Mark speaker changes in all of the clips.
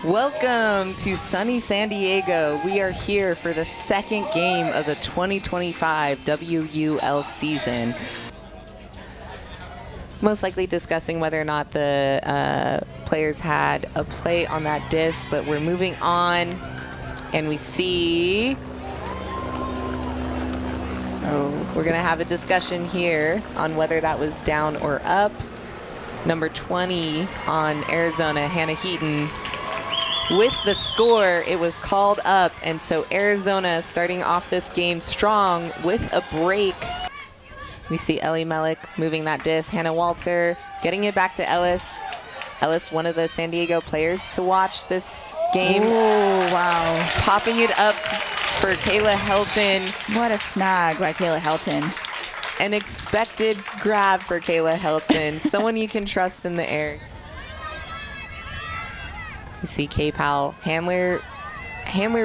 Speaker 1: Welcome to sunny San Diego. We are here for the second game of the 2025 WUL season. Most likely discussing whether or not the players had a play on that disc, but we're moving on, and we see we're going to have a discussion here on whether that was down or up. Number 20 on Arizona, Hannah Heaton. With the score, it was called up, and so Arizona starting off this game strong with a break. We see Ellie Melick moving that disc. Hannah Walter getting it back to Ellis. Ellis, one of the San Diego players to watch this game.
Speaker 2: Oh, wow.
Speaker 1: Popping it up for Kayla Helton.
Speaker 2: What a snag by Kayla Helton.
Speaker 1: An expected grab for Kayla Helton. Someone you can trust in the air. You see K-Pal, handler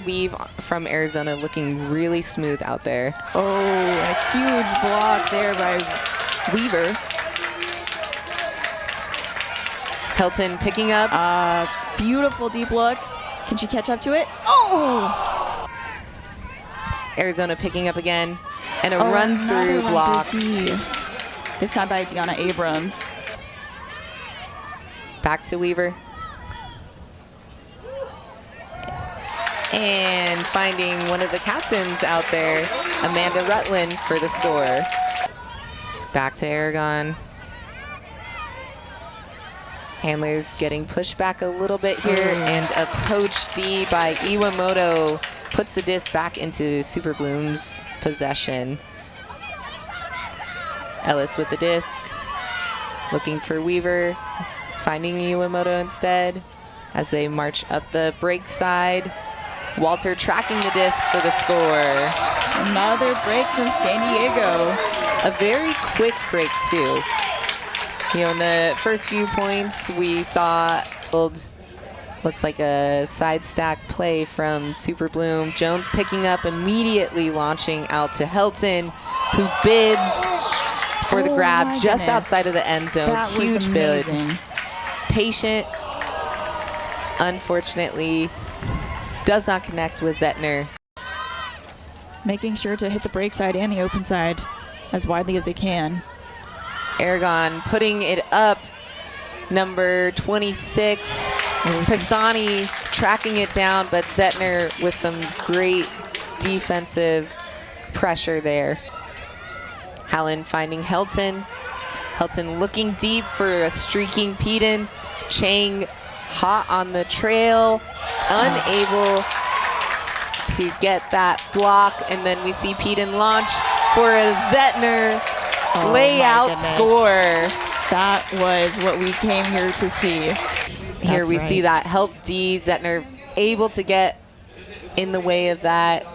Speaker 1: weave from Arizona looking really smooth out there.
Speaker 2: Oh, a huge block there by Weaver.
Speaker 1: Helton picking up.
Speaker 2: Beautiful deep look. Can she catch up to it? Oh!
Speaker 1: Arizona picking up again. And a run-through block.
Speaker 2: This time by Deanna Abrams.
Speaker 1: Back to Weaver. And finding one of the captains out there, Amanda Rutland, for the score. Back to Aragon. Handlers getting pushed back a little bit here, and a poach D by Iwamoto puts the disc back into Super Bloom's possession. Ellis with the disc, looking for Weaver, finding Iwamoto instead as they march up the break side. Walter tracking the disc for the score.
Speaker 2: Another break from San Diego.
Speaker 1: A very quick break, too. You know, in the first few points, we saw looks like a side stack play from Super Bloom. Jones picking up, immediately launching out to Helton, who bids for the grab just outside of the end zone.
Speaker 2: That
Speaker 1: Huge
Speaker 2: bid.
Speaker 1: Patient, unfortunately, does not connect with Zettner.
Speaker 2: Making sure to hit the break side and the open side as widely as they can.
Speaker 1: Aragon putting it up. Number 26, Pisani tracking it down, but Zettner with some great defensive pressure there. Hallen finding Helton. Helton looking deep for a streaking Peden. Chang hot on the trail, unable to get that block, and then we see Peden launch for a Zettner layout score.
Speaker 2: That was what we came here to see.
Speaker 1: Here we see that help D. Zettner able to get in the way of that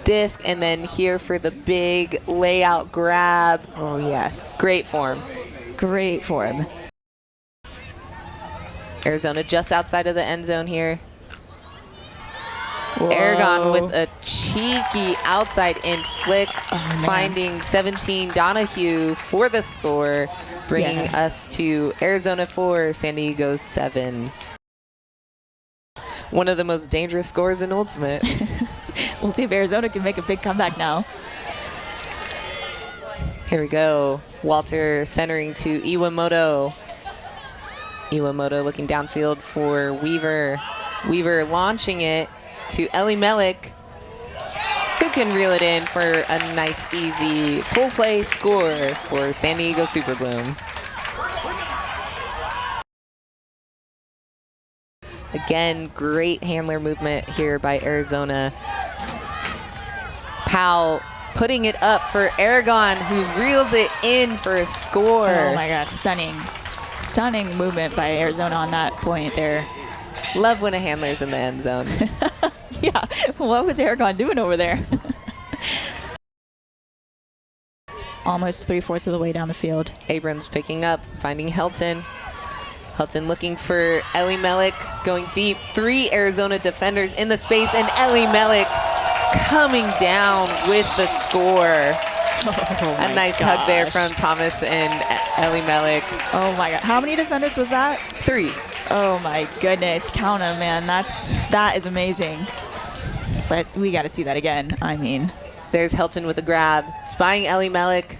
Speaker 1: disc, and then here for the big layout grab.
Speaker 2: Oh, yes.
Speaker 1: Great form.
Speaker 2: Great form.
Speaker 1: Arizona just outside of the end zone here.
Speaker 2: Whoa.
Speaker 1: Aragon with a cheeky outside in flick, finding 17 Donahue for the score, bringing us to Arizona 4, San Diego 7. One of the most dangerous scores in Ultimate.
Speaker 2: We'll see if Arizona can make a big comeback now.
Speaker 1: Here we go. Walter centering to Iwamoto. Iwamoto looking downfield for Weaver. Weaver launching it to Ellie Melick, who can reel it in for a nice, easy pull play score for San Diego Super Bloom. Again, great handler movement here by Arizona. Powell putting it up for Aragon, who reels it in for a score.
Speaker 2: Oh my gosh, stunning. Stunning movement by Arizona on that point there.
Speaker 1: Love when a handler's in the end zone.
Speaker 2: Yeah, what was Aragon doing over there? Almost 3/4 of the way down the field.
Speaker 1: Abrams picking up, finding Helton. Helton looking for Ellie Melick, going deep. 3 Arizona defenders in the space, and Ellie Melick coming down with the score. A nice hug there from Thomas and Ellie Melick.
Speaker 2: Oh my God. How many defenders was that?
Speaker 1: 3.
Speaker 2: Oh my goodness, count 'em, man. That is amazing. But we got to see that again. I mean,
Speaker 1: There's Helton with a grab, spying Ellie Mellick.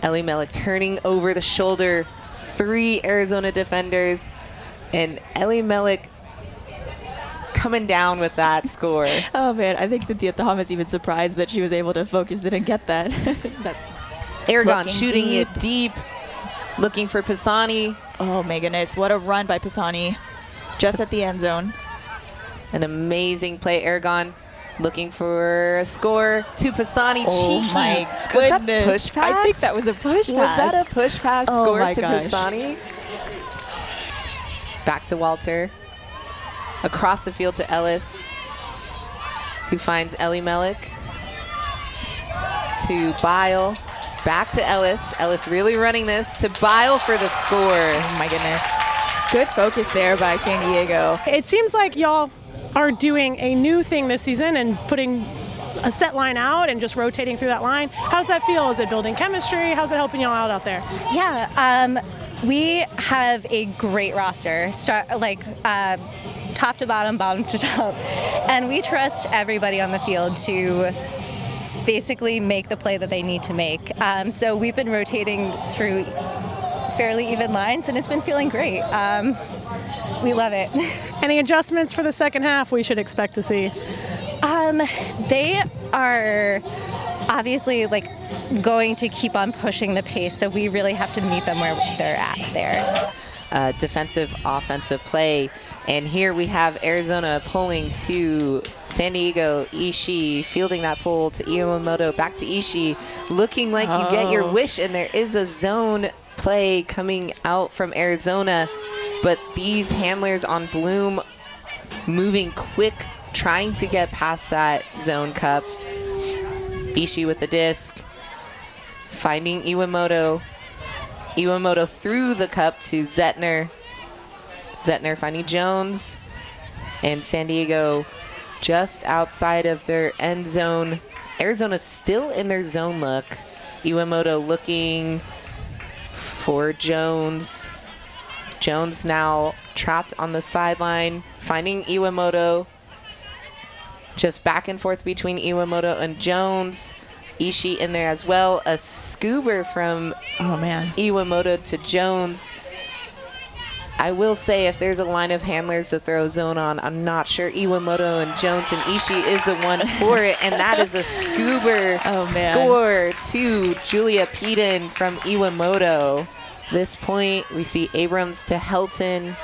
Speaker 1: Ellie Mellick turning over the shoulder, 3 Arizona defenders, and Ellie Mellick coming down with that score.
Speaker 2: oh man, I think Cynthia Thom is even surprised that she was able to focus it and get that. That's
Speaker 1: Aragon
Speaker 2: looking
Speaker 1: shooting
Speaker 2: deep.
Speaker 1: it deep, looking for Pisani.
Speaker 2: Oh my goodness, what a run by Pisani, just at the end zone.
Speaker 1: An amazing play, Aragon. Looking for a score to Pisani.
Speaker 2: Oh
Speaker 1: Cheeky.
Speaker 2: my
Speaker 1: Was that
Speaker 2: goodness.
Speaker 1: push pass?
Speaker 2: I think that was a push pass.
Speaker 1: Was that a push pass
Speaker 2: Oh
Speaker 1: score
Speaker 2: my
Speaker 1: to
Speaker 2: gosh.
Speaker 1: Pisani? Back to Walter. Across the field to Ellis, who finds Ellie Mellick. To Bile. Back to Ellis. Ellis really running this to Bile for the score.
Speaker 2: Oh my goodness. Good focus there by San Diego.
Speaker 3: It seems like y'all are doing a new thing this season and putting a set line out and just rotating through that line. How does that feel? Is it building chemistry? How's it helping y'all out there?
Speaker 4: Yeah, we have a great roster, top to bottom, bottom to top, and we trust everybody on the field to basically make the play that they need to make. So we've been rotating through fairly even lines, and it's been feeling great. We love it.
Speaker 3: Any adjustments for the second half we should expect to see?
Speaker 4: They are obviously going to keep on pushing the pace, so we really have to meet them where they're at there.
Speaker 1: Defensive, offensive play. And here we have Arizona pulling to San Diego. Ishii fielding that pull to Iwamoto. Back to Ishii. Looking like you get your wish, and there is a zone play coming out from Arizona. But these handlers on Bloom moving quick, trying to get past that zone cup. Ishii with the disc. Finding Iwamoto. Iwamoto through the cup to Zettner. Zettner finding Jones. And San Diego just outside of their end zone. Arizona still in their zone look. Iwamoto looking for Jones. Jones now trapped on the sideline, finding Iwamoto. Just back and forth between Iwamoto and Jones. Ishii in there as well. A scoober from Iwamoto to Jones. I will say, if there's a line of handlers to throw zone on, I'm not sure Iwamoto and Jones and Ishii is the one for it, and that is a scoober score to Julia Peden from Iwamoto. This point, we see Abrams to Helton,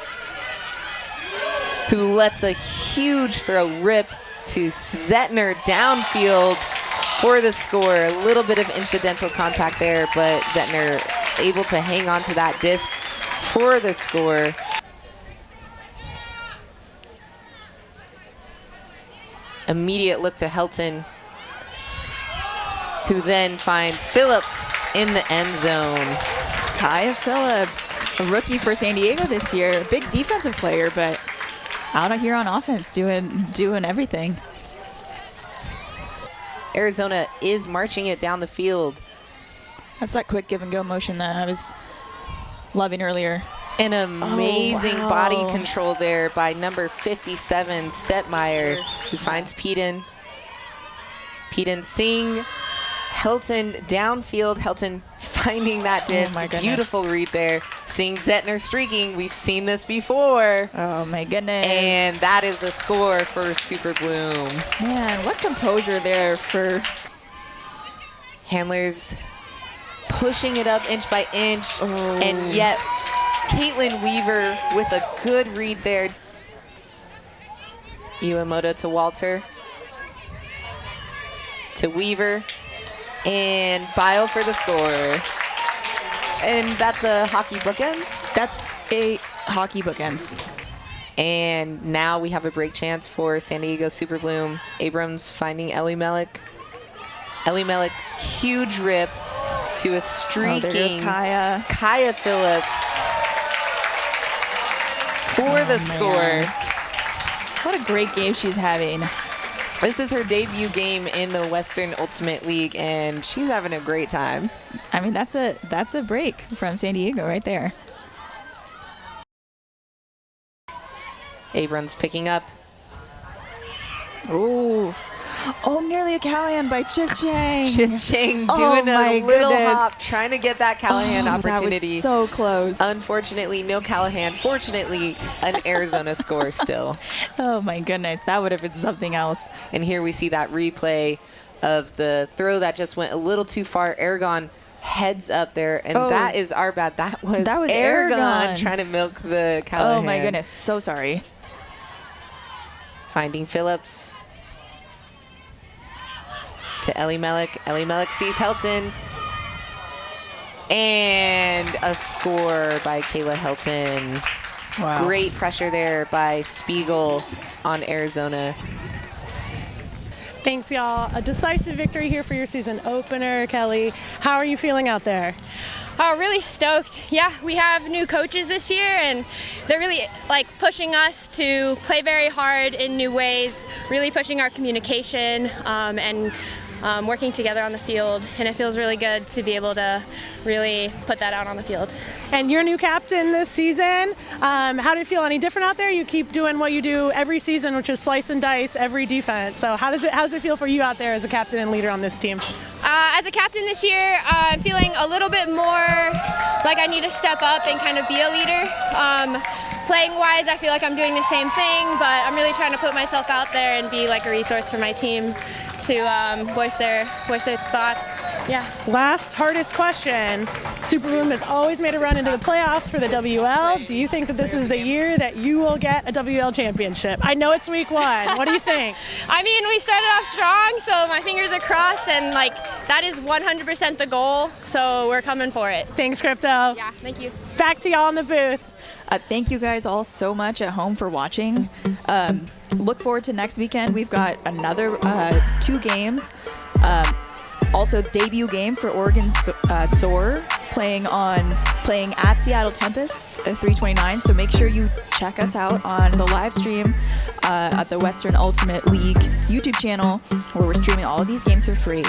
Speaker 1: who lets a huge throw rip to Zettner downfield for the score. A little bit of incidental contact there, but Zettner able to hang on to that disc for the score. Immediate look to Helton, who then finds Phillips in the end zone.
Speaker 2: Kaya Phillips, a rookie for San Diego this year. Big defensive player, but out here on offense doing everything.
Speaker 1: Arizona is marching it down the field.
Speaker 2: That's that quick give and go motion that I was loving earlier.
Speaker 1: An amazing body control there by number 57, Stetmeyer, who finds Peden. Peden seeing Helton downfield. Helton finding that disc.
Speaker 2: my goodness.
Speaker 1: Beautiful read there. Seeing Zettner streaking. We've seen this before.
Speaker 2: Oh my goodness.
Speaker 1: And that is a score for Super Bloom.
Speaker 2: Man, what composure there for
Speaker 1: handlers pushing it up inch by inch, and yet Caitlin Weaver with a good read there. Iwamoto to Walter. To Weaver. And Bile for the score. And that's a hockey bookends?
Speaker 2: That's a hockey bookends.
Speaker 1: And now we have a break chance for San Diego Super Bloom. Abrams finding Ellie Mellick. Ellie Mellick, huge rip to a streaking
Speaker 2: there goes Kaya.
Speaker 1: Kaya Phillips for the score.
Speaker 2: What a great game she's having.
Speaker 1: This is her debut game in the Western Ultimate League, and she's having a great time.
Speaker 2: I mean, that's a break from San Diego right there.
Speaker 1: Abrams picking up.
Speaker 2: Ooh. Oh, nearly a Callahan by Chip Chang.
Speaker 1: Chip Chang
Speaker 2: Oh
Speaker 1: doing
Speaker 2: my
Speaker 1: a little
Speaker 2: goodness.
Speaker 1: hop, trying to get that Callahan opportunity.
Speaker 2: That was so close.
Speaker 1: Unfortunately, no Callahan. Fortunately, an Arizona score still.
Speaker 2: Oh my goodness, that would have been something else.
Speaker 1: And here we see that replay of the throw that just went a little too far. Aragon heads up there, and that is our bad. That was Aragon trying to milk the Callahan.
Speaker 2: Oh my goodness, so sorry.
Speaker 1: Finding Phillips to Ellie Mellick. Ellie Mellick sees Helton. And a score by Kayla Helton.
Speaker 2: Wow.
Speaker 1: Great pressure there by Spiegel on Arizona.
Speaker 3: Thanks, y'all. A decisive victory here for your season opener, Kelly. How are you feeling out there?
Speaker 5: Oh, really stoked. Yeah, we have new coaches this year, and they're really pushing us to play very hard in new ways, really pushing our communication and working together on the field. And it feels really good to be able to really put that out on the field.
Speaker 3: And you're new captain this season. How do you feel? Any different out there? You keep doing what you do every season, which is slice and dice every defense. So how does it feel for you out there as a captain and leader on this team?
Speaker 5: As a captain this year, I'm feeling a little bit more like I need to step up and kind of be a leader. Playing wise, I feel like I'm doing the same thing, but I'm really trying to put myself out there and be like a resource for my team to voice their thoughts. Yeah.
Speaker 3: Last hardest question. Superboom has always made a run into the playoffs for the WL. Do you think that this is the year that you will get a WL championship? I know it's week 1. What do you think?
Speaker 5: I mean, we started off strong, so my fingers are crossed, and that is 100% the goal. So we're coming for it.
Speaker 3: Thanks, Crypto.
Speaker 5: Yeah. Thank you.
Speaker 3: Back to y'all in the booth.
Speaker 2: Thank you guys all so much at home for watching. Look forward to next weekend. We've got another 2 games. Also, debut game for Oregon Soar playing at Seattle Tempest at 3:29. So make sure you check us out on the live stream at the Western Ultimate League YouTube channel, where we're streaming all of these games for free.